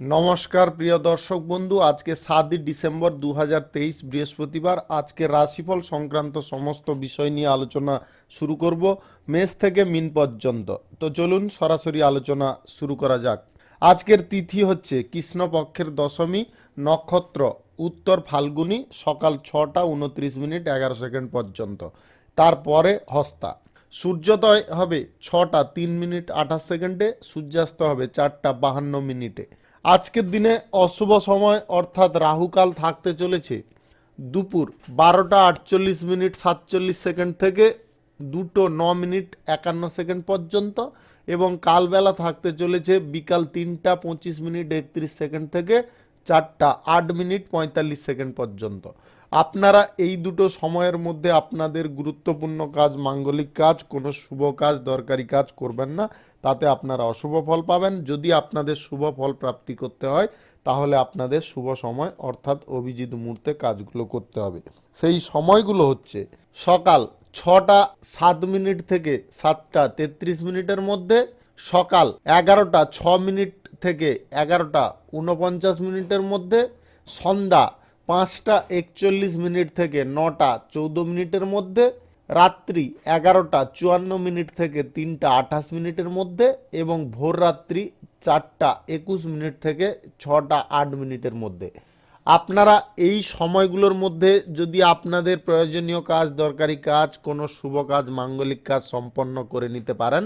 নমস্কার প্রিয় দর্শক বন্ধু, আজকে 7 ডিসেম্বর 2023 বৃহস্পতিবার। আজকে রাশিফল সংক্রান্ত সমস্ত বিষয় নিয়ে আলোচনা শুরু করব, মেষ থেকে মিন পর্যন্ত। তো চলুন সরাসরি আলোচনা শুরু করা যাক। আজকের তিথি হচ্ছে কৃষ্ণপক্ষের দশমী, নক্ষত্র উত্তর ফাল্গুনী, সকাল 6টা 29 মিনিট 11 সেকেন্ড পর্যন্ত, তারপরে হস্তা। সূর্যোদয় হবে 6টা 3 মিনিট 28 সেকেন্ডে, সূর্যাস্ত হবে 4টা 52 মিনিটে। আজকের দিনে অশুভ সময় অর্থাৎ রাহুকাল থাকতে চলেছে দুপুর 12টা 48 মিনিট 47 সেকেন্ড থেকে 2টো 9 মিনিট 51 সেকেন্ড পর্যন্ত, এবং কালবেলা থাকতে চলেছে বিকাল 3টা 25 মিনিট 31 সেকেন্ড থেকে 4টা 8 মিনিট 45 সেকেন্ড পর্যন্ত। আপনারা এই দুটো সময়ের মধ্যে আপনাদের গুরুত্বপূর্ণ কাজ, মাঙ্গলিক কাজ, কোনো শুভ কাজ, দরকারি কাজ করবেন না, তাতে আপনারা অশুভ ফল পাবেন। যদি আপনাদের শুভ ফল প্রাপ্তি করতে হয় তাহলে আপনাদের শুভ সময় অর্থাৎ অভিজিৎ মুহূর্তে কাজগুলো করতে হবে। সেই সময়গুলো হচ্ছে সকাল 6টা 7 মিনিট থেকে 7টা 33 মিনিটের মধ্যে, সকাল 11টা 6 মিনিট থেকে 11টা 49 মিনিটের মধ্যে, সন্ধ্যা 5টা 41 মিনিট থেকে 9টা 14 মিনিটের মধ্যে, রাত্রি 11টা 54 মিনিট থেকে 3টা 28 মিনিটের মধ্যে, এবং ভোর রাত্রি 4টা 21 মিনিট থেকে 6টা 8 মিনিটের মধ্যে। আপনারা এই সময়গুলোর মধ্যে যদি আপনাদের প্রয়োজনীয় কাজ, দরকারি কাজ, কোনো শুভ কাজ, মাঙ্গলিক কাজ সম্পন্ন করে নিতে পারেন,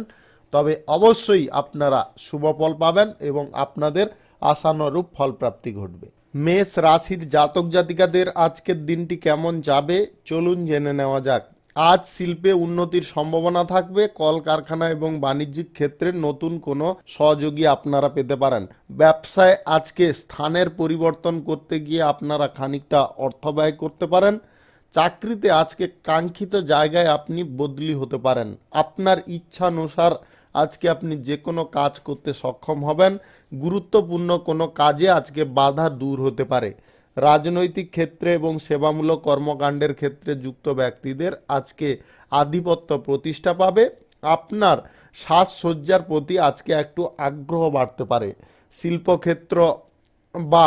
তবে অবশ্যই আপনারা শুভ ফল পাবেন এবং আপনাদের আশানুরূপ ফল প্রাপ্তি ঘটবে। মেষ রাশির জাতক জাতিকাদের আজকের দিনটি কেমন যাবে চলুন জেনে নেওয়া যাক। আজ শিল্পে উন্নতির সম্ভাবনা থাকবে। কলকারখানা এবং বাণিজ্যিক ক্ষেত্রে নতুন কোনো সহযোগী আপনারা পেতে পারেন। ব্যবসায় আজকে স্থানের পরিবর্তন করতে গিয়ে আপনারা খানিকটা অর্থ ব্যয় করতে পারেন। চাকরিতে আজকে কাঙ্ক্ষিত জায়গায় আপনি বদলি হতে পারেন। আপনার ইচ্ছানুসার আজকে আপনি যে কোনো কাজ করতে সক্ষম হবেন। গুরুত্বপূর্ণ কোনো কাজে আজকে বাধা দূর হতে পারে। রাজনৈতিক ক্ষেত্রে এবং সেবামূলক কর্মকাণ্ডের ক্ষেত্রে যুক্ত ব্যক্তিদের আজকে আধিপত্য প্রতিষ্ঠা পাবে। আপনার সাজসজ্জার প্রতি আজকে একটু আগ্রহ বাড়তে পারে। শিল্পক্ষেত্র বা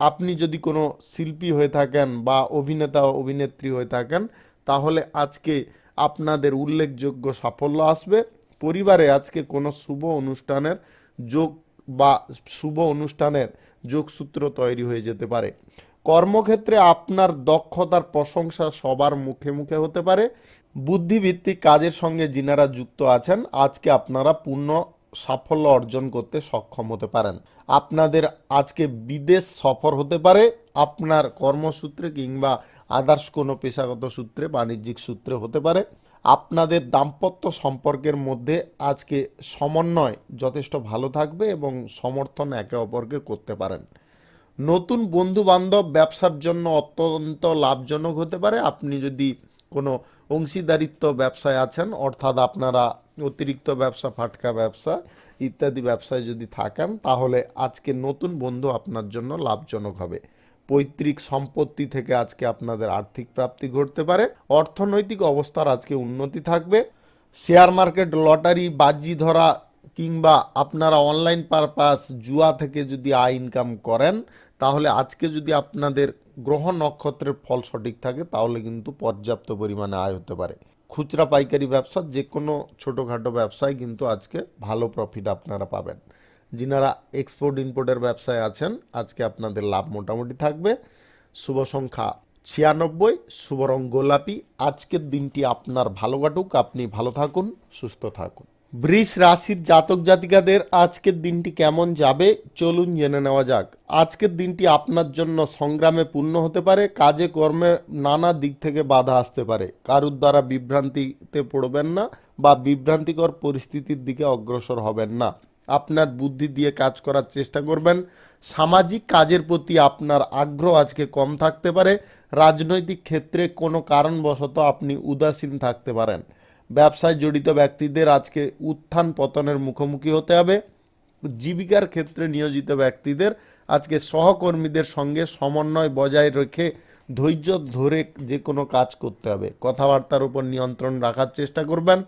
আপনি যদি কোনো শিল্পী হয়ে থাকেন বা অভিনেতা অভিনেত্রী হয়ে থাকেন, তাহলে আজকে আপনাদের উল্লেখযোগ্য সাফল্য আসবে। পরিবারে আজকে কোনো শুভ অনুষ্ঠানের যোগ বা শুভ অনুষ্ঠানের যোগসূত্র তৈরি হয়ে যেতে পারে। কর্মক্ষেত্রে আপনার দক্ষতার প্রশংসা সবার মুখে মুখে হতে পারে। বুদ্ধিভিত্তিক কাজের সঙ্গে যিনারা যুক্ত আছেন, আজকে আপনারা পূর্ণ সাফল্য অর্জন করতে সক্ষম হতে পারেন। আপনাদের আজকে বিদেশ সফর হতে পারে। আপনার কর্মসূত্রে কিংবা আদার্স কোনো পেশাগত সূত্রে, বাণিজ্যিক সূত্রে হতে পারে। আপনাদের দাম্পত্য সম্পর্কের মধ্যে আজকে সমন্বয় যথেষ্ট ভালো থাকবে এবং সমর্থন একে অপরকে করতে পারেন। নতুন বন্ধু বান্ধব ব্যবসার জন্য অত্যন্ত লাভজনক হতে পারে। আপনি যদি কোনো অংশীদারিত্ব ব্যবসায় আছেন, অর্থাৎ আপনারা অতিরিক্ত ব্যবসা, ফাটকা ব্যবসা ইত্যাদি ব্যবসায় যদি থাকেন, তাহলে আজকে নতুন বন্ধু আপনার জন্য লাভজনক হবে। পৈতৃক সম্পত্তি থেকে আজকে আপনাদের আর্থিক প্রাপ্তি ঘটতে পারে। অর্থনৈতিক অবস্থার আজকে উন্নতি থাকবে। শেয়ার মার্কেট, লটারি, বাজি ধরা কিংবা আপনারা অনলাইন পারপাস জুয়া থেকে যদি আয় ইনকাম করেন, তাহলে আজকে যদি আপনাদের গ্রহ নক্ষত্রের ফল সঠিক থাকে তাহলে কিন্তু পর্যাপ্ত পরিমাণে আয় হতে পারে। খুচরা পাইকারি ব্যবসা, যে কোনো ছোটোখাটো ব্যবসায় কিন্তু আজকে ভালো প্রফিট আপনারা পাবেন। যিনারা এক্সপোর্ট ইম্পোর্টের ব্যবসায় আছেন, আজকে আপনাদের লাভ মোটামুটি থাকবে। শুভ সংখ্যা 96, শুভ রং গোলাপি। আজকের দিনটি আপনার ভালো কাটুক, আপনি ভালো থাকুন, সুস্থ থাকুন। বৃষ রাশির জাতক জাতিকাদের আজকের দিনটি কেমন যাবে চলুন জেনে নেওয়া যাক। আজকের দিনটি আপনার জন্য সংগ্রামে পূর্ণ হতে পারে। কাজে কর্মে নানা দিক থেকে বাধা আসতে পারে। কারুর দ্বারা বিভ্রান্তিতে পড়বেন না বা বিভ্রান্তিকর পরিস্থিতির দিকে অগ্রসর হবেন না। আপনার বুদ্ধি দিয়ে কাজ করার চেষ্টা করবেন। সামাজিক কাজের প্রতি আপনার আগ্রহ আজকে কম থাকতে পারে। রাজনৈতিক ক্ষেত্রে কোনো কারণবশত আপনি উদাসীন থাকতে পারেন। ব্যবসায় জড়িত ব্যক্তিদের আজকে উত্থান পতনের মুখোমুখি হতে হবে। জীবিকার ক্ষেত্রে নিয়োজিত ব্যক্তিদের আজকে সহকর্মীদের সঙ্গে সমন্বয় বজায় রেখে ধৈর্য ধরে যে কোনো কাজ করতে হবে। কথাবার্তার উপর নিয়ন্ত্রণ রাখার চেষ্টা করবেন।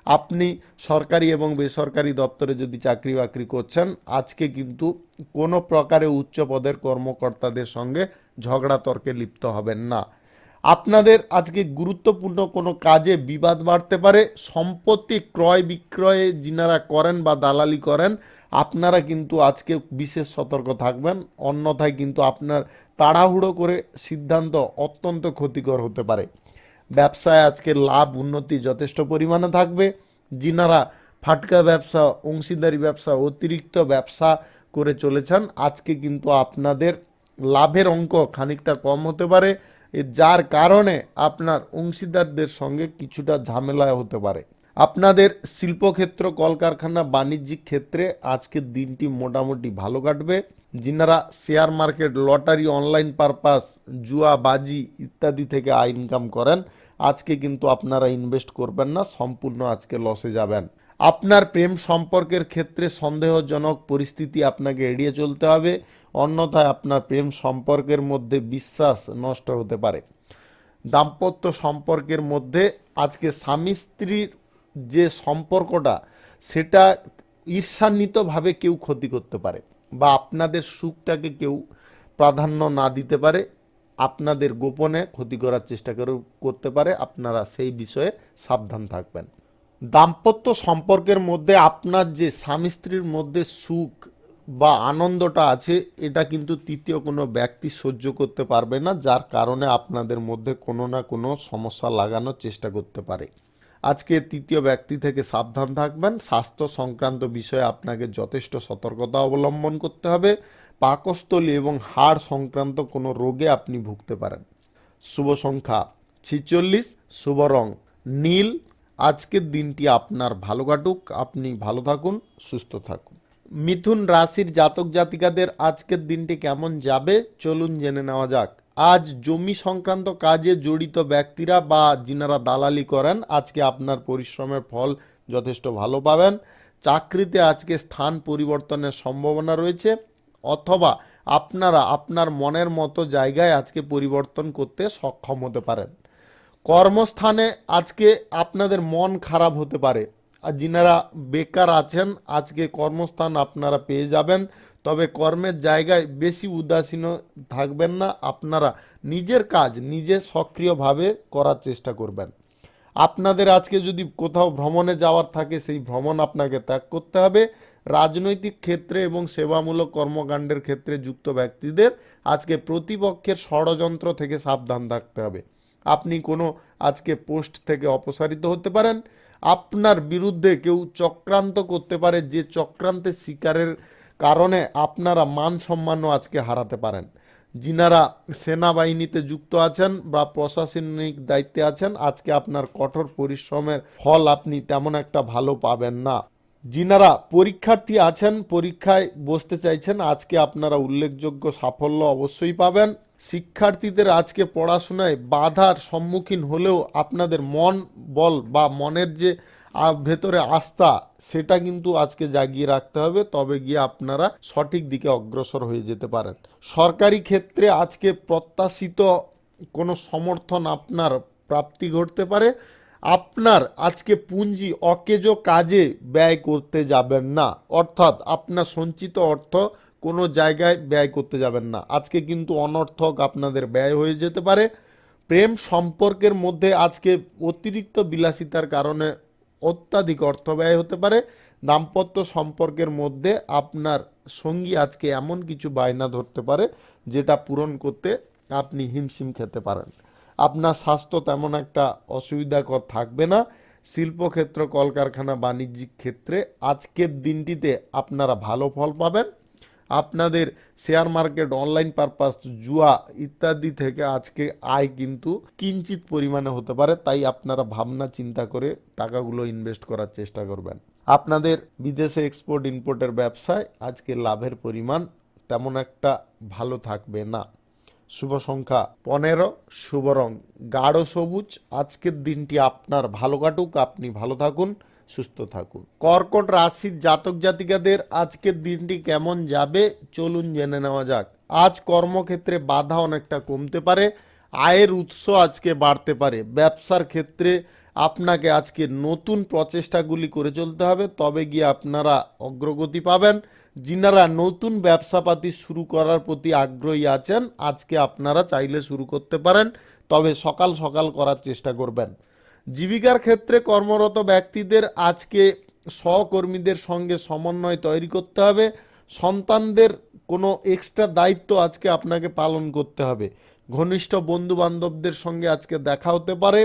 আপনি সরকারি এবং বেসরকারি দপ্তরে যদি চাকরি বাকরি করছেন, আজকে কিন্তু কোনো প্রকারে উচ্চ পদের কর্মকর্তাদের সঙ্গে ঝগড়া তর্কে লিপ্ত হবেন না। আপনাদের আজকে গুরুত্বপূর্ণ কোনো কাজে বিবাদ বাড়তে পারে। সম্পত্তি ক্রয় বিক্রয়ে যিনারা করেন বা দালালি করেন, আপনারা কিন্তু আজকে বিশেষ সতর্ক থাকবেন, অন্যথায় কিন্তু আপনার তাড়াহুড়ো করে সিদ্ধান্ত অত্যন্ত ক্ষতিকর হতে পারে। ব্যবসায় আজকে লাভ উন্নতি যথেষ্ট পরিমাণে থাকবে। যিনারা ফাটকা ব্যবসা, অংশীদারি ব্যবসা, অতিরিক্ত ব্যবসা করে চলেছেন, আজকে কিন্তু আপনাদের লাভের অঙ্ক খানিকটা কম হতে পারে, যার কারণে আপনার অংশীদারদের সঙ্গে কিছুটা ঝামেলা হতে পারে। আপনাদের শিল্পক্ষেত্র, কলকারখানা, বাণিজ্যিক ক্ষেত্রে আজকের দিনটি মোটামুটি ভালো কাটবে। যিনারা share market, lottery, online purpose, জুয়া, বাজি ইত্যাদি থেকে আয় ইনকাম করেন, আজকে কিন্তু আপনারা ইনভেস্ট করবেন না, সম্পূর্ণ আজকে লসে যাবেন। আপনার প্রেম সম্পর্কের ক্ষেত্রে সন্দেহজনক পরিস্থিতি আপনাকে এড়িয়ে চলতে হবে, অন্যথায় আপনার প্রেম সম্পর্কের মধ্যে বিশ্বাস নষ্ট হতে পারে। দাম্পত্য সম্পর্কের মধ্যে আজকে স্বামী স্ত্রীর যে সম্পর্কটা, সেটা ঈর্ষান্বিতভাবে কেউ ক্ষতি করতে পারে, বা আপনাদের সুখটাকে কেউ প্রাধান্য না দিতে পারে, আপনাদের গোপনে ক্ষতি করার চেষ্টা করতে পারে। আপনারা সেই বিষয়ে সাবধান থাকবেন। দাম্পত্য সম্পর্কের মধ্যে আপনার যে স্বামী স্ত্রীর মধ্যে সুখ বা আনন্দটা আছে, এটা কিন্তু তৃতীয় কোনো ব্যক্তি সহ্য করতে পারবে না, যার কারণে আপনাদের মধ্যে কোনো না কোনো সমস্যা লাগানোর চেষ্টা করতে পারে। আজকে তৃতীয় ব্যক্তি থেকে সাবধান থাকবেন। স্বাস্থ্য সংক্রান্ত বিষয়ে আপনাকে যথেষ্ট সতর্কতা অবলম্বন করতে হবে। পাকস্থলী এবং হাড় সংক্রান্ত কোনো রোগে আপনি ভুগতে পারেন। শুভ সংখ্যা 46, শুভ রং নীল। আজকের দিনটি আপনার ভালো কাটুক, আপনি ভালো থাকুন, সুস্থ থাকুন। মিথুন রাশির জাতক জাতিকাদের আজকের দিনটি কেমন যাবে চলুন জেনে নেওয়া যাক। আজ জমি সংক্রান্ত কাজে জড়িত ব্যক্তিরা বা যিনারা দালালি করেন, আজকে আপনার পরিশ্রমের ফল যথেষ্ট ভালো পাবেন। চাকরিতে আজকে স্থান পরিবর্তনের সম্ভাবনা রয়েছে, অথবা আপনারা আপনার মনের মতো জায়গায় আজকে পরিবর্তন করতে সক্ষম হতে পারেন। কর্মস্থানে আজকে আপনাদের মন খারাপ হতে পারে, আর যিনারা বেকার আছেন আজকে কর্মস্থান আপনারা পেয়ে যাবেন, তবে কর্মের জায়গায় বেশি উদাসীন থাকবেন না, আপনারা নিজের কাজ নিজে সক্রিয়ভাবে করার চেষ্টা করবেন। আপনাদের আজকে যদি কোথাও ভ্রমণে যাওয়ার থাকে, সেই ভ্রমণ আপনাকে ত্যাগ করতে হবে। রাজনৈতিক ক্ষেত্রে এবং সেবামূলক কর্মকাণ্ডের ক্ষেত্রে যুক্ত ব্যক্তিদের আজকে প্রতিপক্ষের ষড়যন্ত্র থেকে সাবধান থাকতে হবে। আপনি কোনো আজকে পোস্ট থেকে অপসারিত হতে পারেন, আপনার বিরুদ্ধে কেউ চক্রান্ত করতে পারে, যে চক্রান্তের শিকারের কারণে আপনারা মান সম্মানও আজকে হারাতে পারেন। যিনারা সেনাবাহিনীতে যুক্ত আছেন বা প্রশাসনিক দায়িত্বে আছেন, আজকে আপনার কঠোর পরিশ্রমের ফল আপনি তেমন একটা ভালো পাবেন না। যিনারা পরীক্ষার্থী আছেন, পরীক্ষায় বসতে চাইছেন, আজকে আপনারা উল্লেখযোগ্য সাফল্য অবশ্যই পাবেন। শিক্ষার্থীদের আজকে পড়াশোনায় বাধার সম্মুখীন হলেও আপনাদের মন বল বা মনের যে ভেতরে আস্থা, সেটা কিন্তু আজকে জাগিয়ে রাখতে হবে, তবে গিয়ে আপনারা সঠিক দিকে অগ্রসর হয়ে যেতে পারেন। সরকারি ক্ষেত্রে আজকে প্রত্যাশিত কোনো সমর্থন আপনার প্রাপ্তি ঘটতে পারে। আপনার আজকে পুঁজি অকেজো কাজে ব্যয় করতে যাবেন না, অর্থাৎ আপনার সঞ্চিত অর্থ কোনো জায়গায় ব্যয় করতে যাবেন না, আজকে কিন্তু অনর্থক আপনাদের ব্যয় হয়ে যেতে পারে। প্রেম সম্পর্কের মধ্যে আজকে অতিরিক্ত বিলাসিতার কারণে অত্যাধিক অর্থ ব্যয় হতে পারে। দাম্পত্য সম্পর্কের মধ্যে আপনার সঙ্গী আজকে এমন কিছু বায়না ধরতে পারে, যেটা পূরণ করতে আপনি হিমশিম খেতে পারেন। আপনার স্বাস্থ্য তেমন একটা অসুবিধাকর থাকবে না। শিল্পক্ষেত্র, কলকারখানা, বাণিজ্যিক ক্ষেত্রে আজকের দিনটিতে আপনারা ভালো ফল পাবেন। আপনাদের শেয়ার মার্কেট, অনলাইন পারপাস, জুয়া ইত্যাদি থেকে আজকে আয় কিন্তু কিঞ্চিত পরিমাণে হতে পারে, তাই আপনারা ভাবনা চিন্তা করে টাকাগুলো ইনভেস্ট করার চেষ্টা করবেন। আপনাদের বিদেশে এক্সপোর্ট ইম্পোর্টের ব্যবসায় আজকে লাভের পরিমাণ তেমন একটা ভালো থাকবে না। শুভ সংখ্যা 15, শুভ রং গাঢ় সবুজ। আজকের দিনটি আপনার ভালো কাটুক, আপনি ভালো থাকুন, সুস্থ থাকুন। কর্কট রাশির জাতক জাতিকাদের আজকের দিনটি কেমন যাবে চলুন জেনে নেওয়া যাক। আজ কর্মক্ষেত্রে বাধা অনেকটা কমতে পারে, আয়ের উৎস আজকে বাড়তে পারে। ব্যবসার ক্ষেত্রে আপনাকে আজকে নতুন প্রচেষ্টাগুলি করে চলতে হবে, তবে গিয়ে আপনারা অগ্রগতি পাবেন। যিনারা নতুন ব্যবসাপাতি শুরু করার প্রতি আগ্রহী আছেন, আজকে আপনারা চাইলে শুরু করতে পারেন, তবে সকাল সকাল করার চেষ্টা করবেন। জীবিকার ক্ষেত্রে কর্মরত ব্যক্তিদের আজকে সহকর্মীদের সঙ্গে সমন্বয় তৈরি করতে হবে। সন্তানদের কোনো এক্সট্রা দায়িত্ব আজকে আপনাকে পালন করতে হবে। ঘনিষ্ঠ বন্ধু বান্ধবদের সঙ্গে আজকে দেখা হতে পারে।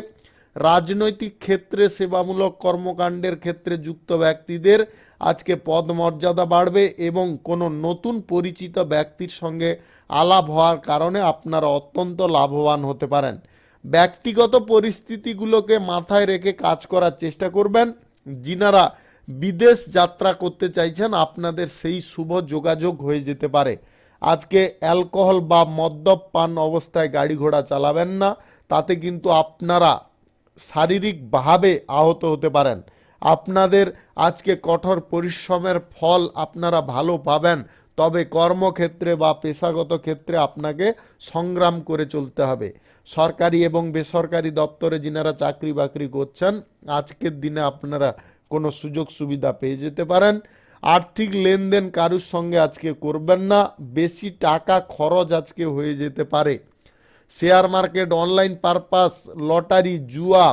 রাজনৈতিক ক্ষেত্রে সেবামূলক কর্মকাণ্ডের ক্ষেত্রে যুক্ত ব্যক্তিদের আজকে পদমর্যাদা বাড়বে এবং কোনো নতুন পরিচিত ব্যক্তির সঙ্গে আলাপ হওয়ার কারণে আপনারা অত্যন্ত লাভবান হতে পারেন। ব্যক্তিগত পরিস্থিতিগুলোকে মাথায় রেখে কাজ করার চেষ্টা করবেন। যিনারা বিদেশ যাত্রা করতে চাইছেন, আপনাদের সেই শুভ যোগাযোগ হয়ে যেতে পারে। আজকে অ্যালকোহল বা মদ্যপান অবস্থায় গাড়ি ঘোড়া চালাবেন না, তাতে কিন্তু আপনারা শারীরিকভাবে আহত হতে পারেন। আপনাদের আজকে কঠোর পরিশ্রমের ফল আপনারা ভালো পাবেন, তবে কর্মক্ষেত্রে বা পেশাগত ক্ষেত্রে আপনাকে সংগ্রাম করে চলতে হবে। সরকারি এবং বেসরকারি দপ্তরে যিনারা চাকরি বাকরি করছেন, আজকের দিনে আপনারা কোনো সুযোগ সুবিধা পেয়ে যেতে পারেন। আর্থিক লেনদেন কারুর সঙ্গে আজকে করবেন না, বেশি টাকা খরচ আজকে হয়ে যেতে পারে। Share market, online purpose, lottery, জুয়া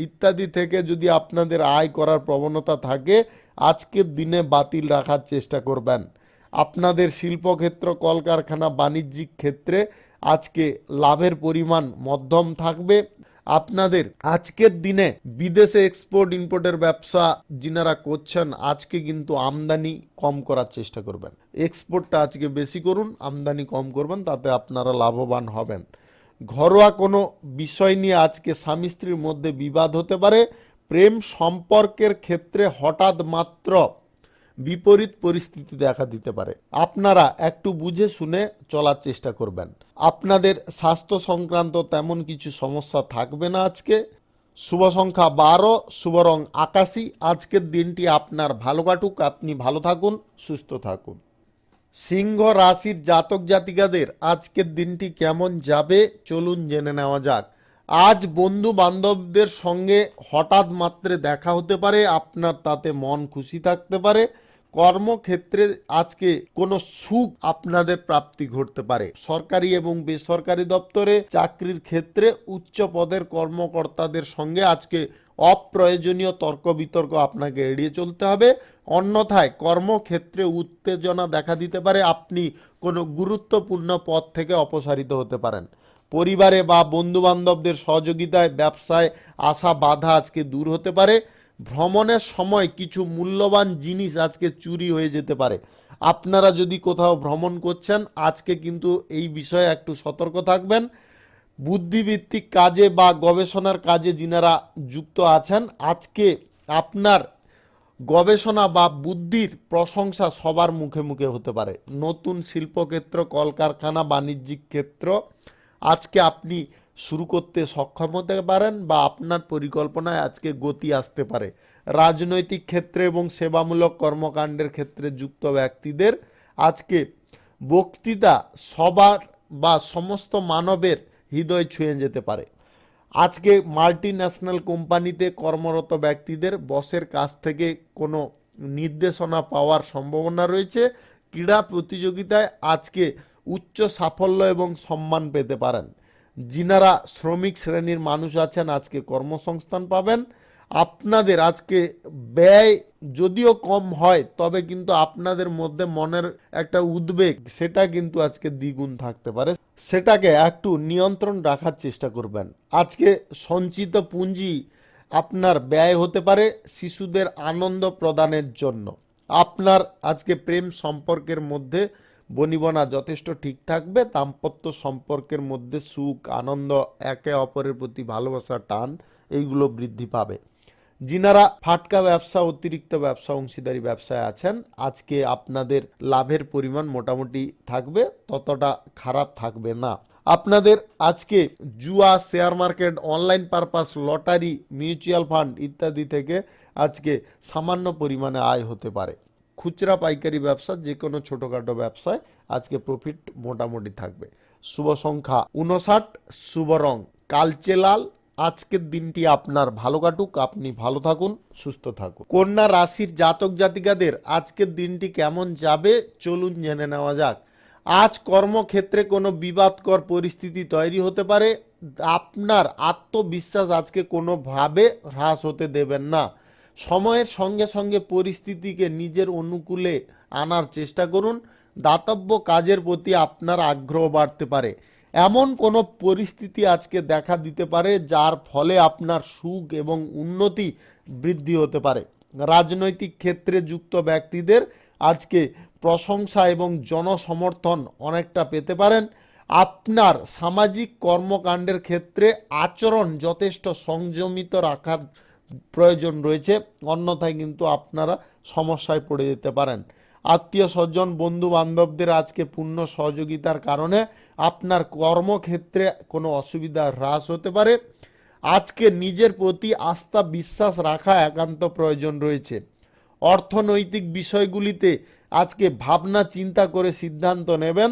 ইত্যাদি থেকে যদি আপনাদের আয় করার প্রবণতা থাকে, আজকের দিনে বাতিল রাখার চেষ্টা করবেন। আপনাদের শিল্পক্ষেত্র, কলকারখানা, বাণিজ্যিক ক্ষেত্রে আজকে লাভের পরিমাণ মধ্যম থাকবে। আপনাদের আজকের দিনে বিদেশে এক্সপোর্ট ইম্পোর্টের ব্যবসা যিনারা করছেন, আজকে কিন্তু আমদানি কম করার চেষ্টা করবেন। এক্সপোর্টটা আজকে বেশি করুন, আমদানি কম করবেন, তাতে আপনারা লাভবান হবেন। ঘরোয়া কোনো বিষয় নিয়ে আজকে স্বামী স্ত্রীর মধ্যে বিবাদ হতে পারে। প্রেম সম্পর্কের ক্ষেত্রে হঠাৎ মাত্র বিপরীত পরিস্থিতি দেখা দিতে পারে। আপনারা একটু বুঝে শুনে চলার চেষ্টা করবেন। আপনাদের স্বাস্থ্য সংক্রান্ত তেমন কিছু সমস্যা থাকবে না আজকে। শুভ সংখ্যা 12, শুভ রং আকাশী। আজকের দিনটি আপনার ভালো কাটুক, আপনি ভালো থাকুন, সুস্থ থাকুন। সিংহ রাশির জাতক জাতিকাদের আজকের দিনটি কেমন যাবে চলুন জেনে নেওয়া যাক। আজ বন্ধু বান্ধবদের সঙ্গে হঠাৎ মাত্রে দেখা হতে পারে, আপনার তাতে মন খুশি থাকতে পারে। কর্মক্ষেত্রে আজকে কোনো সুখ আপনাদের প্রাপ্তি ঘটতে পারে। সরকারি এবং বেসরকারি দপ্তরে চাকরির ক্ষেত্রে উচ্চ পদের কর্মকর্তাদের সঙ্গে আজকে অপ্রয়োজনীয় তর্ক বিতর্ক আপনাকে এড়িয়ে চলতে হবে। অন্যথায় কর্মক্ষেত্রে উত্তেজনা দেখা দিতে পারে, আপনি কোনো গুরুত্বপূর্ণ পদ থেকে অপসারিত হতে পারেন। পরিবারে বা বন্ধু বান্ধবদের সহযোগিতায় ব্যবসায় আসা বাধা আজকে দূর হতে পারে। ভ্রমণের সময় কিছু মূল্যবান জিনিস আজকে চুরি হয়ে যেতে পারে। আপনারা যদি কোথাও ভ্রমণ করছেন, আজকে কিন্তু এই বিষয়ে একটু সতর্ক থাকবেন। বুদ্ধিভিত্তিক কাজে বা গবেষণার কাজে যিনারা যুক্ত আছেন, আজকে আপনার গবেষণা বা বুদ্ধির প্রশংসা সবার মুখে মুখে হতে পারে। নতুন শিল্পক্ষেত্র, কলকারখানা, বাণিজ্যিক ক্ষেত্র আজকে আপনি শুরু করতে সক্ষম হতে পারেন বা আপনার পরিকল্পনায় আজকে গতি আসতে পারে। রাজনৈতিক ক্ষেত্রে এবং সেবামূলক কর্মকাণ্ডের ক্ষেত্রে যুক্ত ব্যক্তিদের আজকে বক্তৃতা সবার বা সমস্ত মানবের হৃদয় ছুঁয়ে যেতে পারে। আজকে মাল্টি ন্যাশনাল কোম্পানিতে কর্মরত ব্যক্তিদের বসের কাছ থেকে কোনো নির্দেশনা পাওয়ার সম্ভাবনা রয়েছে। ক্রীড়া প্রতিযোগিতায় আজকে উচ্চ সাফল্য এবং সম্মান পেতে পারেন। যিনারা শ্রমিক শ্রেণীর মানুষ আছেন, আজকে কর্মসংস্থান পাবেন। আপনাদের আজকে ব্যয় যদিও কম হয়, তবে কিন্তু আপনাদের মধ্যে মনের একটা উদ্বেগ, সেটা কিন্তু আজকে দ্বিগুণ থাকতে পারে। সেটাকে একটু নিয়ন্ত্রণ রাখার চেষ্টা করবেন। আজকে সঞ্চিত পুঁজি আপনার ব্যয় হতে পারে শিশুদের আনন্দ প্রদানের জন্য। আপনার আজকে প্রেম সম্পর্কের মধ্যে বনিবনা যথেষ্ট ঠিক থাকবে। দাম্পত্য সম্পর্কের মধ্যে সুখ, আনন্দ, একে অপরের প্রতি ভালোবাসা, টান এইগুলো বৃদ্ধি পাবে। যিনারা ফাটকা ব্যবসা, অতিরিক্ত ব্যবসা, অংশীদারি ব্যবসায় আছেন, আজকে আপনাদের লাভের পরিমাণ মোটামুটি থাকবে, ততটা খারাপ থাকবে না। আপনাদের আজকে জুয়া, share market, online purpose, lottery, mutual fund ইত্যাদি থেকে আজকে সামান্য পরিমাণে আয় হতে পারে। খুচরা পাইকারি ব্যবসা, যে কোনো ছোটোখাটো ব্যবসায় আজকে প্রফিট মোটামুটি থাকবে। শুভ সংখ্যা 59, শুভ রং কালচে লাল, আজকের দিনটি আপনার ভালো কাটুক, আপনি ভালো থাকুন, সুস্থ থাকুন। কন্যা রাশির জাতক জাতিকাদের আজকের দিনটি কেমন যাবে চলুন জেনে নেওয়া যাক। আজ কর্মক্ষেত্রে কোনো বিবাদকর পরিস্থিতি তৈরি হতে পারে। আপনার আত্মবিশ্বাস আজকে কোনোভাবে হ্রাস হতে দেবেন না। সময়ের সঙ্গে সঙ্গে পরিস্থিতিকে নিজের অনুকূলে আনার চেষ্টা করুন। দাতব্য কাজের প্রতি আপনার আগ্রহ বাড়তে পারে। এমন কোনো পরিস্থিতি আজকে দেখা দিতে পারে যার ফলে আপনার সুখ এবং উন্নতি বৃদ্ধি হতে পারে। রাজনৈতিক ক্ষেত্রে যুক্ত ব্যক্তিদের আজকে প্রশংসা এবং জনসমর্থন অনেকটা পেতে পারেন। আপনার সামাজিক কর্মকাণ্ডের ক্ষেত্রে আচরণ যথেষ্ট সংযমিত রাখার প্রয়োজন রয়েছে, অন্যথায় কিন্তু আপনারা সমস্যায় পড়ে যেতে পারেন। আত্মীয় স্বজন বন্ধু বান্ধবদের আজকে পূর্ণ সহযোগিতার কারণে আপনার কর্মক্ষেত্রে কোনো অসুবিধা হ্রাস হতে পারে। আজকে নিজের প্রতি আস্থা বিশ্বাস রাখা একান্ত প্রয়োজন রয়েছে। অর্থনৈতিক বিষয়গুলিতে আজকে ভাবনা চিন্তা করে সিদ্ধান্ত নেবেন।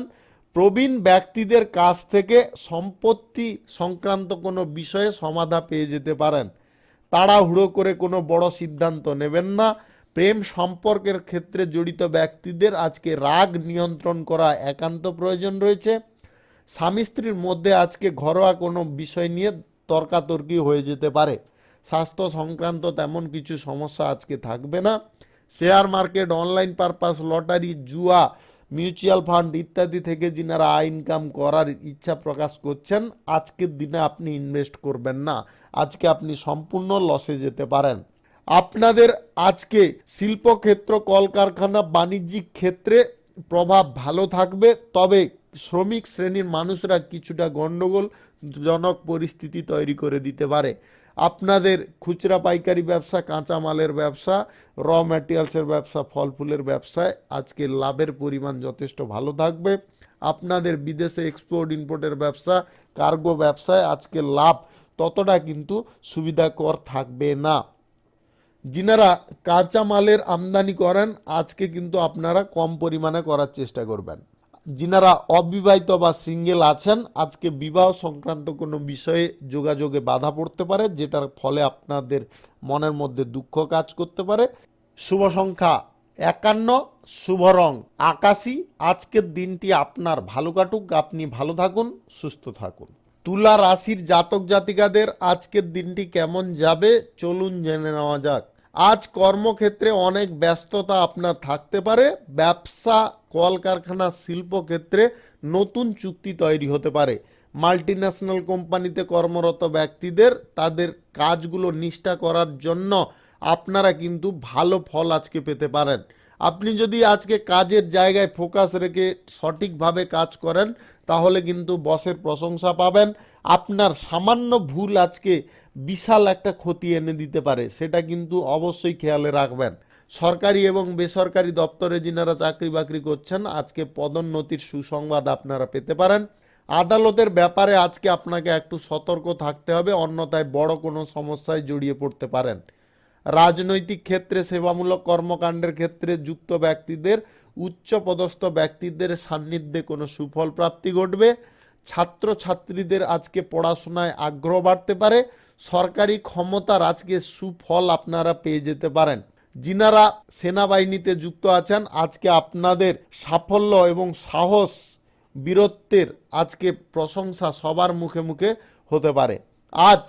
প্রবীণ ব্যক্তিদের কাছ থেকে সম্পত্তি সংক্রান্ত কোনো বিষয়ে সমাধা পেয়ে যেতে পারেন। তাড়াহুড়ো করে কোনো বড় সিদ্ধান্ত নেবেন না। প্রেম সম্পর্কের ক্ষেত্রে জড়িত ব্যক্তিদের আজকে রাগ নিয়ন্ত্রণ করা একান্ত প্রয়োজন রয়েছে। স্বামী স্ত্রীর মধ্যে আজকে ঘরোয়া কোনো বিষয় নিয়ে তর্কাতর্কি হয়ে যেতে পারে। স্বাস্থ্য সংক্রান্ত তেমন কিছু সমস্যা আজকে থাকবে না। Share market, online purpose, lottery, জুয়া, মিউচুয়াল ফান্ড ইত্যাদি থেকে যিনারা ইনকাম করার ইচ্ছা প্রকাশ করছেন, আজকের দিনে আপনি ইনভেস্ট করবেন না। আজকে আপনি সম্পূর্ণ লসে যেতে পারেন। আপনাদের আজকে শিল্পক্ষেত্র, কলকারখানা, বাণিজ্যিক ক্ষেত্রে প্রভাব ভালো থাকবে, তবে শ্রমিক শ্রেণীর মানুষরা কিছুটা গণ্ডগোলজনক পরিস্থিতি তৈরি করে দিতে পারে। আপনাদের খুচরা পাইকারি ব্যবসা, কাঁচামালের ব্যবসা, র ম্যাটেরিয়ালসের ব্যবসা, ফল ফুলের ব্যবসায় আজকে লাভের পরিমাণ যথেষ্ট ভালো থাকবে। আপনাদের বিদেশে এক্সপোর্ট ইম্পোর্টের ব্যবসা, কার্গো ব্যবসায় আজকে লাভ ততটা কিন্তু সুবিধাকর থাকবে না। যিনারা কাঁচামালের আমদানি করেন আজকে কিন্তু আপনারা কম পরিমাণে করার চেষ্টা করবেন। যিনারা অবিবাহিত বা সিঙ্গেল আছেন, আজকে বিবাহ সংক্রান্ত কোনো বিষয়ে যোগাযোগে বাধা পড়তে পারে, যেটার ফলে আপনাদের মনের মধ্যে দুঃখ কাজ করতে পারে। শুভ সংখ্যা 51, শুভ রং আকাশী। আজকের দিনটি আপনার ভালো কাটুক, আপনি ভালো থাকুন, সুস্থ থাকুন। তুলা রাশির জাতক জাতিকাদের আজকের দিনটি কেমন যাবে চলুন জেনে নেওয়া যাক। আজ কর্মক্ষেত্রে অনেক ব্যস্ততা আপনার থাকতে পারে। ব্যবসা, কলকারখানা, শিল্পক্ষেত্রে নতুন চুক্তি তৈরি হতে পারে। মাল্টিন্যাশনাল কোম্পানিতে কর্মরত ব্যক্তিদের তাদের কাজগুলো নিষ্ঠা করার জন্য আপনারা কিন্তু ভালো ফল আজকে পেতে পারেন। আপনি যদি আজকে কাজের জায়গায় ফোকাস রেখে সঠিকভাবে কাজ করেন তাহলে কিন্তু বসের প্রশংসা পাবেন। আপনার সামান্য ভুল আজকে বিশাল একটা ক্ষতি এনে দিতে পারে, সেটা কিন্তু অবশ্যই খেয়ালে রাখবেন। সরকারি এবং বেসরকারি দপ্তরে যিনারা চাকরি বাকরি করছেন আজকে পদোন্নতির সুসংবাদ আপনারা পেতে পারেন। আদালতের ব্যাপারে আজকে আপনাকে একটু সতর্ক থাকতে হবে, অন্যথায় বড় কোনো সমস্যায় জড়িয়ে পড়তে পারেন। রাজনৈতিক ক্ষেত্রে, সেবামূলক কর্মকাণ্ডের ক্ষেত্রে যুক্ত ব্যক্তিদের, উচ্চপদস্থ ব্যক্তিদের সান্নিধ্যে কোনো সুফল প্রাপ্তি ঘটবে। ছাত্রছাত্রীদের আজকে পড়াশোনায় আগ্রহ বাড়তে পারে। সরকারি ক্ষমতার আজকে সুফল আপনারা পেয়ে যেতে পারেন। যিনারা সেনাবাহিনীতে যুক্ত আছেন আজকে আপনাদের সাফল্য এবং সাহস, বীরত্বের আজকে প্রশংসা সবার মুখে মুখে হতে পারে। আজ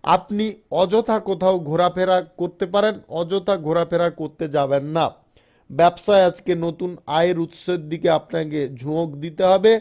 আপনি অযথা কোথাও ঘোরাফেরা করতে পারেন, অযথা ঘোরাফেরা করতে যাবেন না। ব্যবসায় আজকে নতুন আয়ের উৎসের দিকে আপনাকে ঝোঁক দিতে হবে।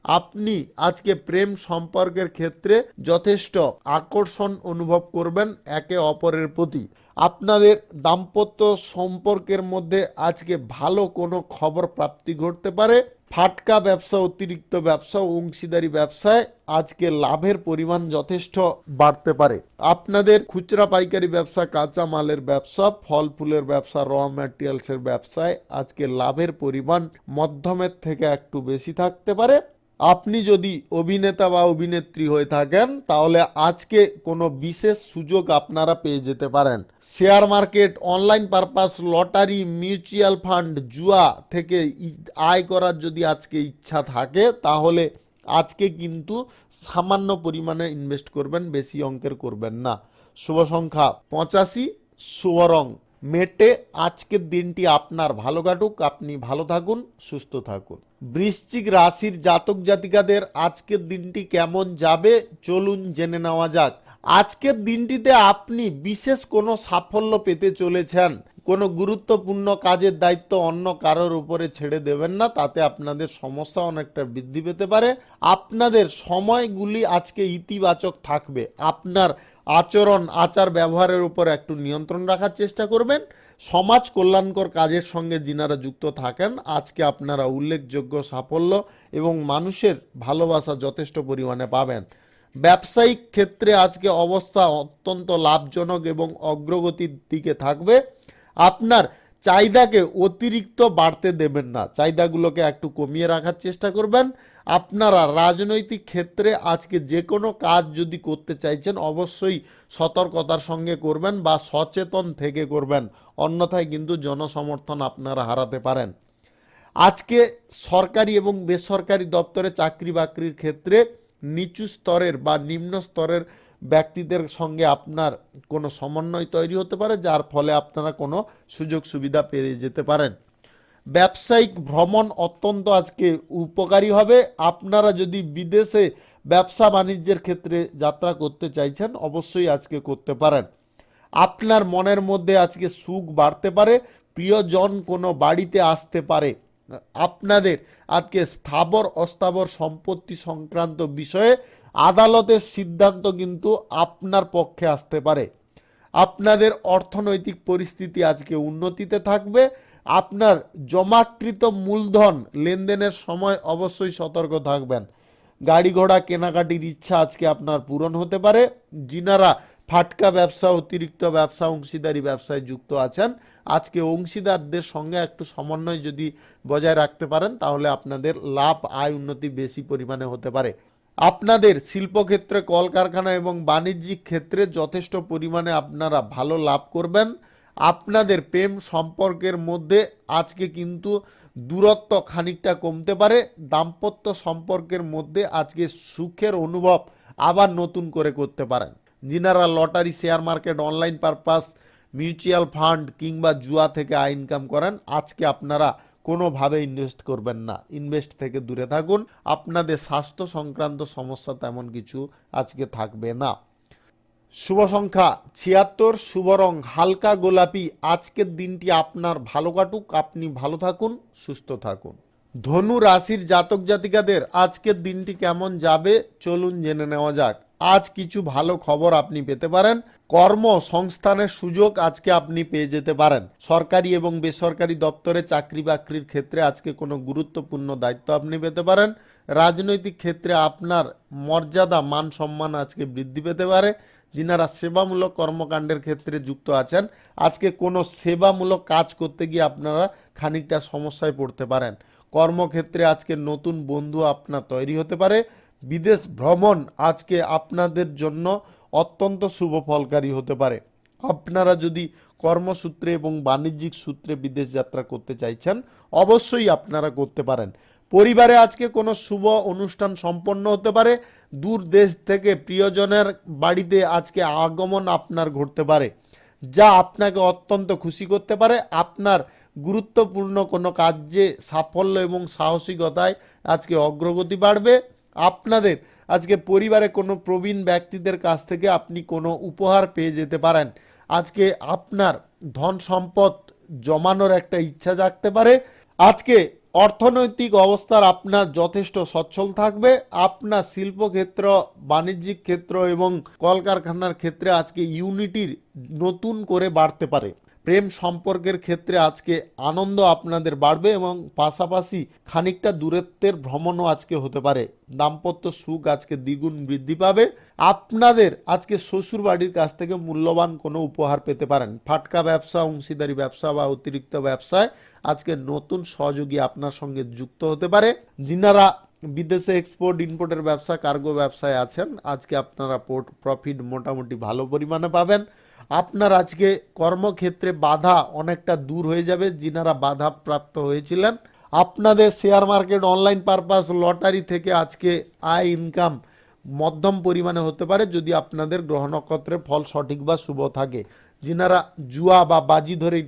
আপনি আজকে প্রেম সম্পর্কের ক্ষেত্রে যথেষ্ট আকর্ষণ অনুভব করবেন একে অপরের প্রতি। আপনাদের দাম্পত্য সম্পর্কের মধ্যে আজকে ভালো কোনো খবর প্রাপ্তি ঘটতে পারে। ফাটকা ব্যবসা, অতিরিক্ত ব্যবসা, অংশীদারি ব্যবসায় আজকে লাভের পরিমাণ যথেষ্ট বাড়তে পারে। আপনাদের খুচরা পাইকারি ব্যবসা, কাঁচা মালের ব্যবসা, ফল ফুলের ব্যবসা, র ম্যাটেরিয়ালসের ব্যবসায় আজকে লাভের পরিমাণ মধ্যমের থেকে একটু বেশি থাকতে পারে। আপনি যদি অভিনেতা বা অভিনেত্রী হয়ে থাকেন তাহলে আজকে কোনো বিশেষ সুযোগ আপনারা পেয়ে যেতে পারেন। Share market, online purpose, lottery, mutual fund, জুয়া থেকে আয় করার যদি আজকে ইচ্ছা থাকে তাহলে আজকে কিন্তু সামান্য পরিমাণে ইনভেস্ট করবেন, বেশি অঙ্কের করবেন না। শুভ সংখ্যা 85, শুভ রং মেটে। আজকের দিনটি আপনার ভালো কাটুক, আপনি ভালো থাকুন, সুস্থ থাকুন। বৃশ্চিক রাশির জাতক জাতিকাদের আজকের দিনটি কেমন যাবে চলুন জেনে নেওয়া যাক। আজকের দিনটিতে আপনি বিশেষ কোনো সাফল্য পেতে চলেছেন। কোনো গুরুত্বপূর্ণ কাজের দায়িত্ব অন্য কারোর উপরে ছেড়ে দেবেন না, তাতে আপনাদের সমস্যা অনেকটা বৃদ্ধি পেতে পারে। আপনাদের সময়গুলি আজকে ইতিবাচক থাকবে। আপনার আচরণ আচার ব্যবহারের উপর একটু নিয়ন্ত্রণ রাখার চেষ্টা করবেন। সমাজ কল্যাণকর কাজের সঙ্গে যিনারা যুক্ত থাকেন, আজকে আপনারা উল্লেখযোগ্য সাফল্য এবং মানুষের ভালোবাসা যথেষ্ট পরিমাণে পাবেন। ব্যবসায়িক ক্ষেত্রে আজকে অবস্থা অত্যন্ত লাভজনক এবং অগ্রগতির দিকে থাকবে। আপনার চাহিদাকে অতিরিক্ত বাড়তে দেবেন না, চাহিদাগুলোকে একটু কমিয়ে রাখার চেষ্টা করবেন। আপনারা রাজনৈতিক ক্ষেত্রে আজকে যে কোনো কাজ যদি করতে চাইছেন অবশ্যই সতর্কতার সঙ্গে করবেন বা সচেতন থেকে করবেন, অন্যথায় কিন্তু জনসমর্থন আপনারা হারাতে পারেন। আজকে সরকারি এবং বেসরকারি দপ্তরে চাকরি বাকরির ক্ষেত্রে নিচু স্তরের বা নিম্ন স্তরের ব্যক্তিদের সঙ্গে আপনার কোনো সমন্বয় তৈরি হতে পারে, যার ফলে আপনারা কোনো সুযোগ সুবিধা পেয়ে যেতে পারেন। ব্যবসায়িক ভ্রমণ অত্যন্ত আজকে উপকারী হবে। আপনারা যদি বিদেশে ব্যবসা বাণিজ্যের ক্ষেত্রে যাত্রা করতে চাইছেন অবশ্যই আজকে করতে পারেন। আপনার মনের মধ্যে আজকে সুখ বাড়তে পারে, প্রিয়জন কোনো বাড়িতে আসতে পারে। আপনাদের আজকে স্থাবর অস্থাবর সম্পত্তি সংক্রান্ত বিষয়ে আদালতের সিদ্ধান্ত কিন্তু আপনার পক্ষে আসতে পারে। আপনাদের অর্থনৈতিক পরিস্থিতি আজকে উন্নতিতে থাকবে। আপনার জমাকৃত মূলধন লেনদেনের সময় অবশ্যই সতর্ক থাকবেন। গাড়ি ঘোড়া কেনাকাটির ইচ্ছা আজকে আপনার পূরণ হতে পারে। যিনারা ফাটকা ব্যবসা, অতিরিক্ত ব্যবসা, অংশীদারি ব্যবসায় যুক্ত আছেন, আজকে অংশীদারদের সঙ্গে একটু সমন্বয় যদি বজায় রাখতে পারেন তাহলে আপনাদের লাভ আয় উন্নতি বেশি পরিমাণে হতে পারে। আপনাদের শিল্পক্ষেত্রে, কলকারখানা এবং বাণিজ্যিক ক্ষেত্রে যথেষ্ট পরিমাণে আপনারা ভালো লাভ করবেন। আপনাদের প্রেম সম্পর্কের মধ্যে আজকে কিন্তু দূরত্ব খানিকটা কমতে পারে। দাম্পত্য সম্পর্কের মধ্যে আজকে সুখের অনুভব আবার নতুন করে করতে পারেন। যিনারা lottery, share market, online purpose, mutual fund কিংবা জুয়া থেকে আয় ইনকাম করেন, আজকে আপনারা কোনোভাবে ইনভেস্ট করবেন না, ইনভেস্ট থেকে দূরে থাকুন। আপনাদের স্বাস্থ্য সংক্রান্ত সমস্যা তেমন কিছু আজকে থাকবে না। শুভ সংখ্যা 76, শুভ রং হালকা গোলাপি। আজকের দিনটি আপনার ভালো কাটুক, আপনি ভালো থাকুন, সুস্থ থাকুন। ধনু রাশির জাতক জাতিকাদের আজকের দিনটি কেমন যাবে চলুন জেনে নেওয়া যাক। আজ কিছু ভালো খবর আপনি পেতে পারেন। কর্মসংস্থানের সুযোগ আজকে আপনি পেয়ে যেতে পারেন। সরকারি এবং বেসরকারি দপ্তরে চাকরি বাকরির ক্ষেত্রে আজকে কোনো গুরুত্বপূর্ণ দায়িত্ব আপনি পেতে পারেন। রাজনৈতিক ক্ষেত্রে আপনার মর্যাদা, মান সম্মান আজকে বৃদ্ধি পেতে পারে। যিনারা সেবামূলক কর্মকাণ্ডের ক্ষেত্রে যুক্ত আছেন, আজকে কোনো সেবামূলক কাজ করতে গিয়ে আপনারা খানিকটা সমস্যায় পড়তে পারেন। কর্মক্ষেত্রে আজকে নতুন বন্ধু আপনার তৈরি হতে পারে। বিদেশ ভ্রমণ আজকে আপনাদের জন্য অত্যন্ত শুভ ফলকারী হতে পারে। আপনারা যদি কর্মসূত্রে এবং বাণিজ্যিক সূত্রে বিদেশ যাত্রা করতে চাইছেন অবশ্যই আপনারা করতে পারেন। পরিবারে আজকে কোনো শুভ অনুষ্ঠান সম্পন্ন হতে পারে। দূর দেশ থেকে প্রিয়জনের বাড়িতে আজকে আগমন আপনার ঘটতে পারে, যা আপনাকে অত্যন্ত খুশি করতে পারে। আপনার গুরুত্বপূর্ণ কোনো কাজে সাফল্য এবং সাহসিকতায় আজকে অগ্রগতি বাড়বে। আপনাদের আজকে পরিবারে কোনো প্রবীণ ব্যক্তিদের কাছ থেকে আপনি কোনো উপহার পেয়ে যেতে পারেন। আজকে আপনার ধন সম্পদ জমানোর একটা ইচ্ছা জাগতে পারে। আজকে অর্থনৈতিক অবস্থার আপনার যথেষ্ট সচ্ছল থাকবে। আপনার শিল্পক্ষেত্র, বাণিজ্যিক ক্ষেত্র এবং কলকারখানার ক্ষেত্রে আজকে ইউনিটির নতুন করে বাড়তে পারে। প্রেম সম্পর্কের ক্ষেত্রে আজকে আনন্দ আপনাদের বাড়বে এবং পাশাপাশি খানিকটা দূরত্বের ভ্রমণও আজকে হতে পারে। দাম্পত্য সুখ আজকে দ্বিগুণ বৃদ্ধি পাবে। আপনাদের আজকে শ্বশুর বাড়ির কাছ থেকে মূল্যবান কোনো উপহার পেতে পারেন। ফাটকা ব্যবসা, অংশীদারি ব্যবসা বা অতিরিক্ত ব্যবসায় আজকে নতুন সহযোগী আপনার সঙ্গে যুক্ত হতে পারে। যিনারা বিদেশে এক্সপোর্ট ইম্পোর্টের ব্যবসা, কার্গো ব্যবসায় আছেন, আজকে আপনারা প্রফিট মোটামুটি ভালো পরিমাণে পাবেন। আপনার আজকে কর্মক্ষেত্রে বাধা অনেকটা দূর হয়ে যাবে। যিনারা বাধা প্রাপ্ত হয়েছিলেন আপনাদের share market online purpose lottery থেকে আজকে আয় ইনকাম মধ্যম পরিমাণে হতে পারে যদি আপনাদের গ্রহ নক্ষত্রের ফল সঠিক বা শুভ থাকে। যিনারা জুয়া বা বাজি ধরে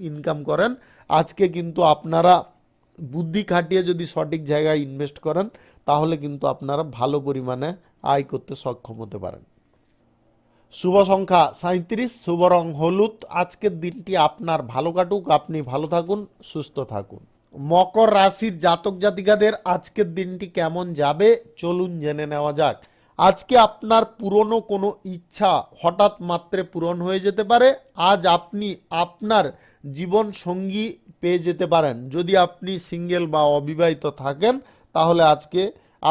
ইনকাম করেন, আজকে কিন্তু আপনারা বুদ্ধি খাটিয়ে যদি সঠিক জায়গায় ইনভেস্ট করেন তাহলে কিন্তু আপনারা ভালো পরিমাণে আয় করতে সক্ষম হতে পারেন। শুভ সংখ্যা 37, শুভ রং হলুদ। আজকের দিনটি আপনার ভালো কাটুক, আপনি ভালো থাকুন, সুস্থ থাকুন। মকর রাশির জাতক জাতিকাদের আজকের দিনটি কেমন যাবে চলুন জেনে নেওয়া যাক। আজকে আপনার পুরনো কোনো ইচ্ছা হঠাৎ মাত্রে পূরণ হয়ে যেতে পারে। আজ আপনি আপনার জীবন সঙ্গী পেয়ে যেতে পারেন। যদি আপনি সিঙ্গেল বা অবিবাহিত থাকেন তাহলে আজকে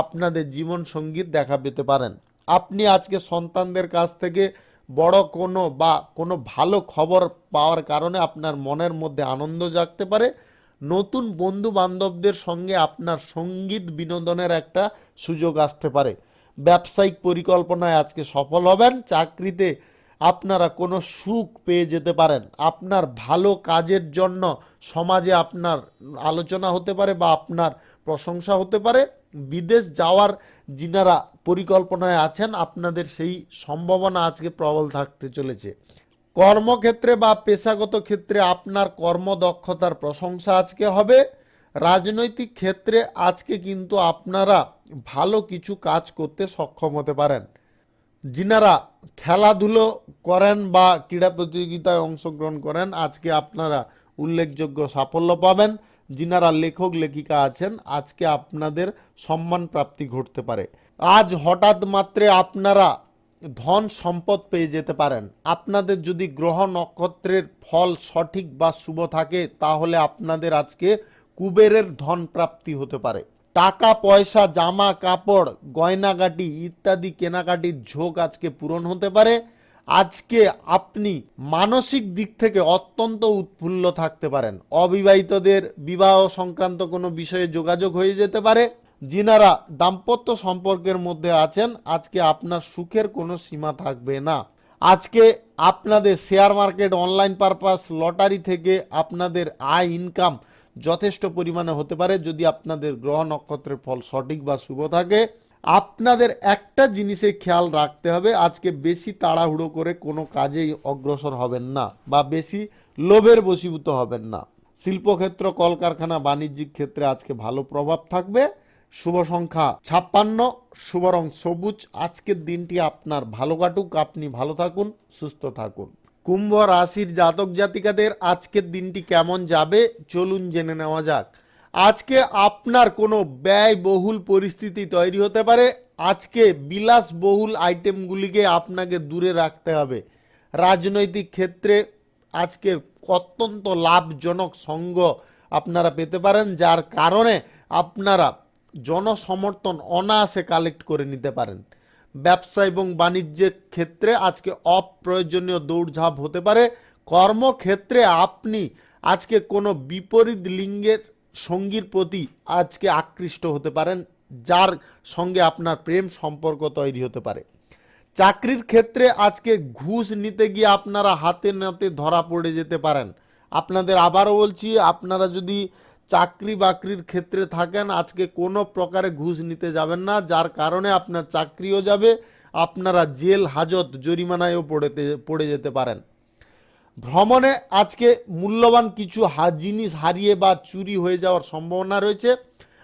আপনাদের জীবন সঙ্গীর দেখা পেতে পারেন। আপনি আজকে সন্তানদের কাছ থেকে বড় কোনো ভালো খবর পাওয়ার কারণে আপনার মনের মধ্যে আনন্দ জাগতে পারে। নতুন বন্ধু বান্ধবদের সঙ্গে আপনার সঙ্গীত বিনোদনের একটা সুযোগ আসতে পারে। ব্যবসায়িক পরিকল্পনায় আজকে সফল হবেন। চাকরিতে আপনারা কোনো সুখ পেয়ে যেতে পারেন। আপনার ভালো কাজের জন্য সমাজে আপনার আলোচনা হতে পারে বা আপনার প্রশংসা হতে পারে। বিদেশ যাওয়ার যিনারা পরিকল্পনায় আছেন আপনাদের সেই সম্ভাবনা আজকে প্রবল থাকতে চলেছে। কর্মক্ষেত্রে বা পেশাগত ক্ষেত্রে আপনার কর্মদক্ষতার প্রশংসা আজকে হবে। রাজনৈতিক ক্ষেত্রে আজকে কিন্তু আপনারা ভালো কিছু কাজ করতে সক্ষম হতে পারেন। যিনারা খেলাধুলো করেন বা ক্রীড়া প্রতিযোগিতায় অংশগ্রহণ করেন আজকে আপনারা উল্লেখযোগ্য সাফল্য পাবেন। যিনারা লেখক লেখিকা আছেন আজকে আপনাদের সম্মান প্রাপ্তি ঘটতে পারে। আজ হঠাৎ মাত্রে আপনারা ধন সম্পদ পেয়ে যেতে পারেন। আপনাদের যদি গ্রহ নক্ষত্রের ফল সঠিক বা শুভ থাকে তাহলে আপনাদের আজকে কুবেরের ধন প্রাপ্তি হতে পারে। টাকা পয়সা, জামা কাপড়, গয়নাগাটি ইত্যাদি কেনাকাটির ঝোঁক আজকে পূরণ হতে পারে। আজকে আপনি মানসিক দিক থেকে অত্যন্ত উৎফুল্ল থাকতে পারেন। অবিবাহিতদের বিবাহ সংক্রান্ত কোনো বিষয়ে যোগাযোগ হয়ে যেতে পারে। যিনারা দাম্পত্য সম্পর্কের মধ্যে আছেন আজকে আপনার সুখের কোনো সীমা থাকবে না। আজকে আপনাদের share market online purpose lottery থেকে আপনাদের আয় ইনকাম যথেষ্ট পরিমাণে হতে পারে যদি আপনাদের গ্রহ নক্ষত্রের ফল সঠিক বা শুভ থাকে। আপনাদের একটা জিনিসে খেয়াল রাখতে হবে, আজকে বেশি তাড়াহুড়ো করে কোনো কাজেই অগ্রসর হবেন না বা বেশি লোভের বশীভূত হবেন না। শিল্পক্ষেত্র, কলকারখানা, বাণিজ্যিক ক্ষেত্রে আজকে ভালো প্রভাব থাকবে। শুভ সংখ্যা 56, শুভ রং সবুজ। আজকের দিনটি আপনার ভালো কাটুক, আপনি ভালো থাকুন, সুস্থ থাকুন। কুম্ভ রাশির জাতক জাতিকাদের আজকের দিনটি কেমন যাবে চলুন জেনে নেওয়া যাক। আজকে আপনার কোনো ব্যয়বহুল পরিস্থিতি তৈরি হতে পারে। আজকে বিলাসবহুল আইটেমগুলিকে আপনাকে দূরে রাখতে হবে। রাজনৈতিক ক্ষেত্রে আজকে অত্যন্ত লাভজনক সঙ্গ আপনারা পেতে পারেন, যার কারণে আপনারা জনসমর্থন অনায়াসে কালেক্ট করে নিতে পারেন। ব্যবসা এবং বাণিজ্যের ক্ষেত্রে আজকে অপ্রয়োজনীয় দৌড়ঝাঁপ হতে পারে। কর্মক্ষেত্রে আপনি আজকে কোনো বিপরীত লিঙ্গের সঙ্গীর প্রতি আজকে আকৃষ্ট হতে পারেন, যার সঙ্গে আপনার প্রেম সম্পর্ক তৈরি হতে পারে। চাকরির ক্ষেত্রে আজকে ঘুষ নিতে গিয়ে আপনারা হাতে নাতে ধরা পড়ে যেতে পারেন। আপনাদের আবারও বলছি, আপনারা যদি চাকরি বাকরির ক্ষেত্রে থাকেন আজকে কোনো প্রকারে ঘুষ নিতে যাবেন না, যার কারণে আপনার চাকরিও যাবে, আপনারা জেল হাজত জরিমানায়ও পড়ে যেতে পারেন। ভ্রমণে আজকে মূল্যবান কিছু জিনিস হারিয়ে বা চুরি হয়ে যাওয়ার সম্ভাবনা রয়েছে।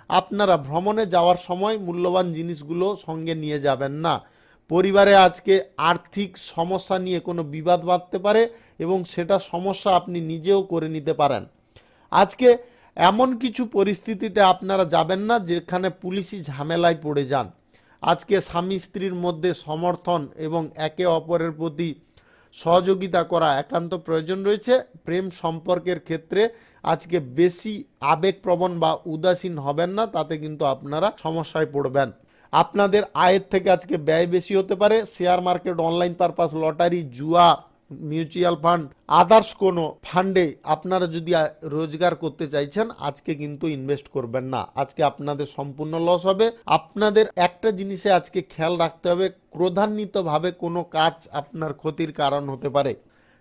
আপনারা ভ্রমণে যাওয়ার সময় মূল্যবান জিনিসগুলো সঙ্গে নিয়ে যাবেন না। পরিবারে আজকে আর্থিক সমস্যা নিয়ে কোনো বিবাদ বাঁধতে পারে এবং সেটা সমস্যা আপনি নিজেও করে নিতে পারেন। আজকে এমন কিছু পরিস্থিতিতে আপনারা যাবেন না যেখানে পুলিশি ঝামেলায় পড়ে যান। আজকে স্বামী স্ত্রীর মধ্যে সমর্থন এবং একে অপরের প্রতি সহযোগিতা করা একান্ত প্রয়োজন রয়েছে। প্রেম সম্পর্কের ক্ষেত্রে আজকে বেশি আবেগপ্রবণ বা উদাসীন হবেন না, তাতে কিন্তু আপনারা সমস্যায় পড়বেন। আপনাদের আয়ের থেকে আজকে ব্যয় বেশি হতে পারে। Share market, online purpose lottery, জুয়া, মিউচুয়াল ফান্ড, আদার্স কোনো ফান্ডে আপনারা যদি রোজগার করতে চাইছেন আজকে কিন্তু ইনভেস্ট করবেন না। আজকে আপনাদের সম্পূর্ণ লস হবে। আপনাদের একটা জিনিসে আজকে খেয়াল রাখতে হবে, ক্রোধান্বিতভাবে কোনো কাজ আপনার ক্ষতির কারণ হতে পারে।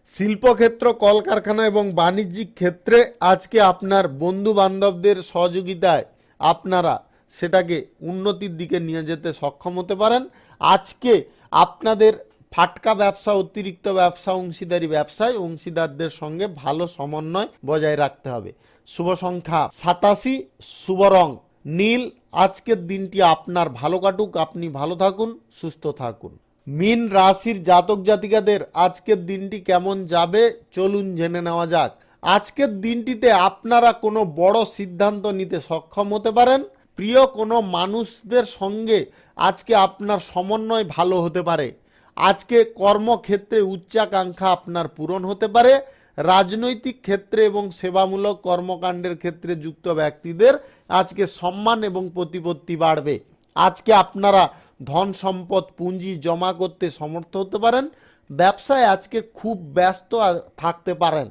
শিল্পক্ষেত্র, কলকারখানা এবং বাণিজ্যিক ক্ষেত্রে আজকে আপনার বন্ধু বান্ধবদের সহযোগিতায় আপনারা সেটাকে উন্নতির দিকে নিয়ে যেতে সক্ষম হতে পারেন। আজকে আপনাদের ফাটকা ব্যবসা, অতিরিক্ত ব্যবসা, অংশীদারি ব্যবসায় অংশীদারদের সঙ্গে ভালো সমন্বয় বজায় রাখতে হবে। শুভ সংখ্যা 87, শুভ রং নীল। আজকের দিনটি আপনার ভালো কাটুক, আপনি ভালো থাকুন, সুস্থ থাকুন। মীন রাশির জাতক জাতিকাদের আজকের দিনটি কেমন যাবে চলুন জেনে নেওয়া যাক। আজকের দিনটিতে আপনারা কোনো বড় সিদ্ধান্ত নিতে সক্ষম হতে পারেন। প্রিয় কোনো মানুষদের সঙ্গে আজকে আপনার সমন্বয় ভালো হতে পারে। আজকে কর্মক্ষেত্রে উচ্চাকাঙ্ক্ষা আপনার পূরণ হতে পারে। রাজনৈতিক ক্ষেত্রে এবং সেবামূলক কর্মকাণ্ডের ক্ষেত্রে যুক্ত ব্যক্তিদের আজকে সম্মান এবং প্রতিপত্তি বাড়বে। আজকে আপনারা ধন সম্পদ পুঁজি জমা করতে সমর্থ হতে পারেন। ব্যবসায় আজকে খুব ব্যস্ত থাকতে পারেন।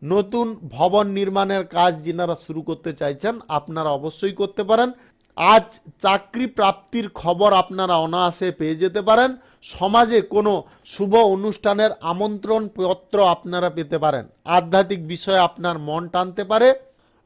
নতুন ভবন নির্মাণের কাজ যিনারা শুরু করতে চাইছেন আপনারা অবশ্যই করতে পারেন। আজ চাকরি প্রাপ্তির খবর আপনারা অনায়াসে পেয়ে যেতে পারেন। সমাজে কোনো শুভ অনুষ্ঠানের আমন্ত্রণ পত্র আপনারা পেতে পারেন। আধ্যাত্মিক বিষয়ে আপনার মন টানতে পারে।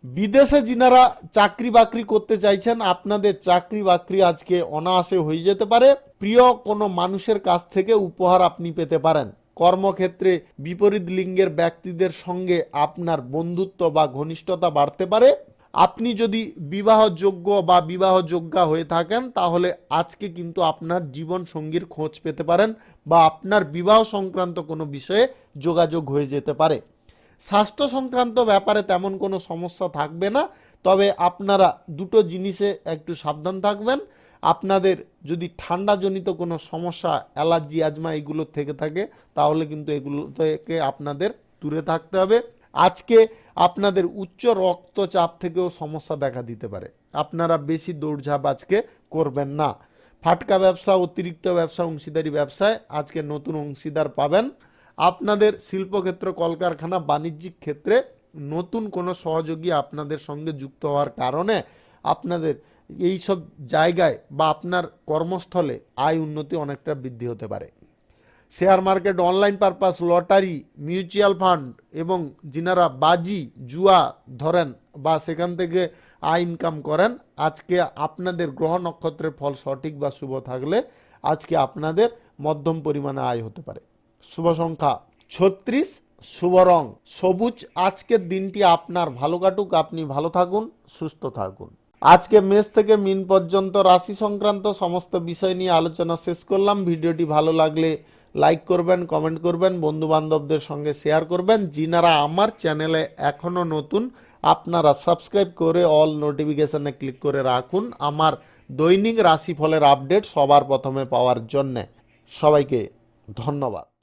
বিদেশে যিনারা চাকরি বাকরি করতে চাইছেন আপনাদের চাকরি বাকরি আজকে অনায়াসে হয়ে যেতে পারে। প্রিয় কোনো মানুষের কাছ থেকে উপহার আপনি পেতে পারেন। কর্মক্ষেত্রে বিপরীত লিঙ্গের ব্যক্তিদের সঙ্গে আপনার বন্ধুত্ব বা ঘনিষ্ঠতা বাড়তে পারে। আপনি যদি বিবাহযোগ্য বা বিবাহযোগ্যা হয়ে থাকেন তাহলে আজকে কিন্তু আপনার জীবন সঙ্গীর খোঁজ পেতে পারেন বা আপনার বিবাহ সংক্রান্ত কোনো বিষয়ে যোগাযোগ হয়ে যেতে পারে। স্বাস্থ্য সংক্রান্ত ব্যাপারে তেমন কোনো সমস্যা থাকবে না, তবে আপনারা দুটো জিনিসে একটু সাবধান থাকবেন। আপনাদের যদি ঠান্ডাজনিত কোনো সমস্যা, অ্যালার্জি, অ্যাজমা এগুলো থেকে থাকে তাহলে কিন্তু এগুলো থেকে আপনাদের দূরে থাকতে হবে। আজকে আপনাদের উচ্চ রক্তচাপ থেকেও সমস্যা দেখা দিতে পারে। আপনারা বেশি দৌড়ঝাঁপ আজকে করবেন না। ফাটকা ব্যবসা, অতিরিক্ত ব্যবসা, অংশীদারি ব্যবসায় আজকে নতুন অংশীদার পাবেন। আপনাদের শিল্পক্ষেত্র, কলকারখানা, বাণিজ্যিক ক্ষেত্রে নতুন কোনো সহযোগী আপনাদের সঙ্গে যুক্ত হওয়ার কারণে আপনাদের এই সব জায়গায় বা আপনার কর্মস্থলে আয় উন্নতি অনেকটা বৃদ্ধি হতে পারে। Share market, online purpose, lottery, mutual fund এবং যিনারা বাজি জুয়া ধরেন বা সেখান থেকে আয় ইনকাম করেন, আজকে আপনাদের গ্রহ নক্ষত্রের ফল সঠিক বা শুভ থাকলে আজকে আপনাদের মধ্যম পরিমাণে আয় হতে পারে। শুভ সংখ্যা 36, শুভ রং সবুজ। আজকের দিনটি আপনার ভালো কাটুক, আপনি ভালো থাকুন, সুস্থ থাকুন। আজকে মেষ থেকে মিন পর্যন্ত রাশি সংক্রান্ত সমস্ত বিষয় নিয়ে আলোচনা শেষ করলাম। ভিডিওটি ভালো লাগলে লাইক করবেন, কমেন্ট করবেন, বন্ধু বান্ধবদের সঙ্গে শেয়ার করবেন। যিনারা আমার চ্যানেলে এখনও নতুন আপনারা সাবস্ক্রাইব করে অল নোটিফিকেশনে ক্লিক করে রাখুন আমার দৈনিক রাশিফলের আপডেট সবার প্রথমে পাওয়ার জন্যে। সবাইকে ধন্যবাদ।